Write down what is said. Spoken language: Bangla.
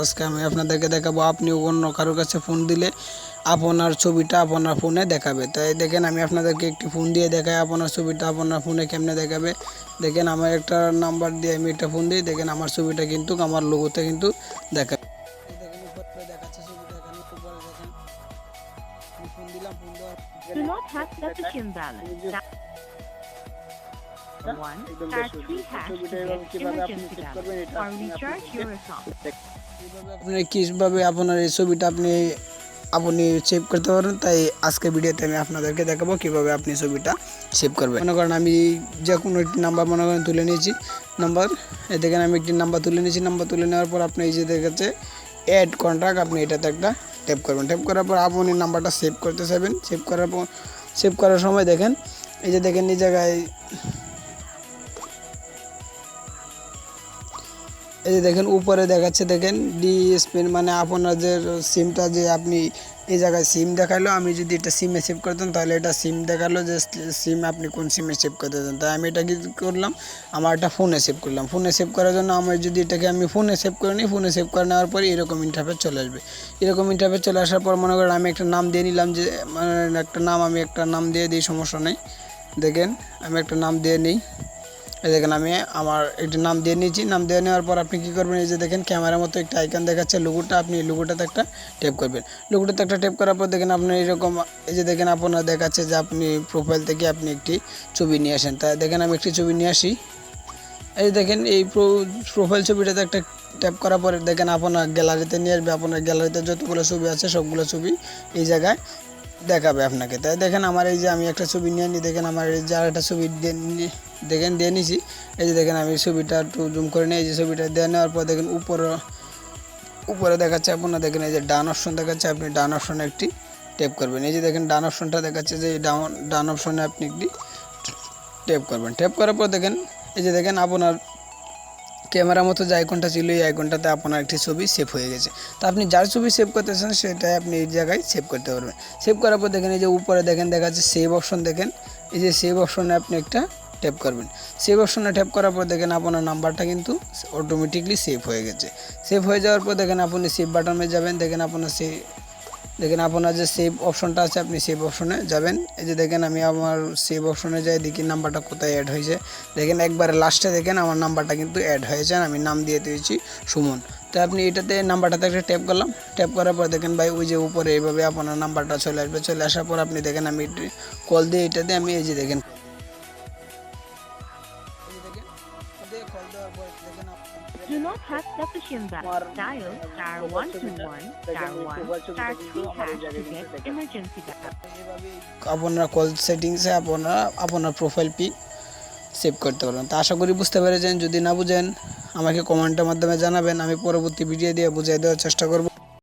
আজকে আমি আপনাদেরকে দেখাবো আপনি অন্য কারোর কাছে ফোন দিলে আপনার ছবিটা আপনার ফোনে দেখাবে। তাই দেখেন আমি আপনাদেরকে একটি ফোন দিয়ে দেখাই আপনার ছবিটা আপনার ফোনে কেমনে দেখাবে। দেখেন আমার একটা নাম্বার দিয়ে আমি একটা ফোন দিই, দেখেন আমার ছবিটা কিন্তু আমার লোগোতে কিন্তু দেখাবে। দেখেন উপরে দেখাচ্ছে ছবিটা, এখানে উপরে দেখেন আমি ফোন দিলাম, ফোন দেওয়ার Do not have sufficient balance. One star 3 hash to get emergency balance or recharge your account. কিভাবে আপনার এই ছবিটা আপনি সেভ করতে পারেন, তাই আজকে ভিডিওতে আমি আপনাদেরকে দেখাবো কিভাবে আপনি ছবিটা সেভ করবেন। মনে করেন আমি যে কোনো একটি নাম্বার মনে করেন তুলে নিয়েছি, নাম্বার দেখেন আমি একটি নাম্বার তুলে নিয়েছি। নাম্বার তুলে নেওয়ার পর আপনি এই যে দেখাচ্ছে অ্যাড কন্ট্যাক্ট, আপনি এটাতে একটা ট্যাপ করবেন। ট্যাপ করার পর আপনি নাম্বারটা সেভ করতে চাইবেন। সেভ করার সময় দেখেন এই যে দেখেন এই জায়গায় এই যে দেখেন উপরে দেখাচ্ছে দেখেন ডিএসপিন, মানে আপনার যে সিমটা যে আপনি এই জায়গায় সিম দেখালো, আমি যদি এটা সিমে সেভ করতাম তাহলে এটা সিম দেখালো যে সিম আপনি কোন সিমে সেভ করতে চান। তাই আমি এটা কি করলাম, আমার একটা ফোনে সেভ করলাম। ফোনে সেভ করার জন্য আমার যদি এটাকে আমি ফোনে সেভ করে নিই, ফোনে সেভ করে নেওয়ার পরে এরকম ইন্টারফেস চলে আসবে। এরকম ইন্টারফেস চলে আসার পর মনে করেন আমি একটা নাম দিয়ে নিলাম, যে মানে আমি একটা নাম দিয়ে দিই, সমস্যা নেই। দেখেন আমি একটা নাম দিয়ে নিই, এই দেখেন আমি আমার একটি নাম দিয়ে নিয়েছি। নাম দিয়ে নেওয়ার পর আপনি কী করবেন, এই যে দেখেন ক্যামেরার মতো একটা আইকন দেখাচ্ছে লোগোটা, আপনি এই লোগোটাতে একটা ট্যাপ করবেন। লোগোটাতে একটা ট্যাপ করার পর দেখেন আপনি এরকম এই যে দেখেন আপনার দেখাচ্ছে যে আপনি প্রোফাইল থেকে আপনি একটি ছবি নিয়ে আসেন। তাই দেখেন আমি একটি ছবি নিয়ে আসি। এই দেখেন এই প্রোফাইল ছবিটাতে একটা ট্যাপ করার পরে দেখেন আপনার গ্যালারিতে নিয়ে আসবে। আপনার গ্যালারিতে যতগুলো ছবি আছে সবগুলো ছবি এই জায়গায় দেখাবে আপনাকে। তাই দেখেন আমার এই যে আমি একটা ছবি নিয়ে নিই, দেখেন আমার এই যে আরেকটা ছবি দেখেন দিয়ে নিয়েছি। এই যে দেখেন আমি ছবিটা একটু জুম করে নিই। এই যে ছবিটা দিয়ে নেওয়ার পর দেখেন উপরে দেখাচ্ছে আপনার, দেখেন এই যে ডান অপশন দেখাচ্ছে, আপনি ডান অপশনে একটি ট্যাপ করবেন। এই যে দেখেন ডান অপশনটা দেখাচ্ছে, যে ডান অপশনে আপনি একটি ট্যাপ করবেন। ট্যাপ করার পর দেখেন এই যে দেখেন আপনার ক্যামেরার মতো যে আইকনটা ছিল এই আইকনটাতে আপনার একটি ছবি সেভ হয়ে গেছে। তো আপনি যার ছবি সেভ করতেছেন সেটাই আপনি এই জায়গায় সেভ করতে পারবেন। সেভ করার পর দেখেন এই যে উপরে দেখেন দেখাচ্ছে সেভ অপশন, দেখেন এই যে সেভ অপশনে আপনি একটা ট্যাপ করবেন। সেভ অপশনে ট্যাপ করার পর দেখেন আপনার নাম্বারটা কিন্তু অটোমেটিকলি সেভ হয়ে গেছে। সেভ হয়ে যাওয়ার পর দেখেন আপনি সেভ বাটনে যাবেন, দেখেন আপনার যে সেভ অপশনটা আছে আপনি সেভ অপশনে যাবেন। এই যে দেখেন আমি আমার সেভ অপশনে যাই, দেখি নাম্বারটা কোথায় অ্যাড হয়েছে। দেখেন একবারে লাস্টে দেখেন আমার নাম্বারটা কিন্তু অ্যাড হয়েছে, আমি নাম দিয়ে দিয়েছি সুমন। তো আপনি এটাতে নাম্বারটাতে একটা ট্যাপ করলাম। ট্যাপ করার পর দেখেন ভাই ওই যে উপরে এইভাবে আপনার নাম্বারটা চলে আসবে। চলে আসার পর আপনি দেখেন আমি কল দিয়ে এটাতে আমি এই যে দেখেন কল দেওয়ার পর দেখেন Do not have sufficient balance. Dial star 121 star 1 star 3 hash to get emergency balance. আপনারা কল সেটিংসে আপনার প্রোফাইল পিক সেভ করতে পারবেন। তো আশা করি বুঝতে পেরেছেন। যদি না বুঝেন আমাকে কমেন্টের মাধ্যমে জানাবেন, আমি পরবর্তী ভিডিও দিয়ে বুঝিয়ে দেওয়ার চেষ্টা করব।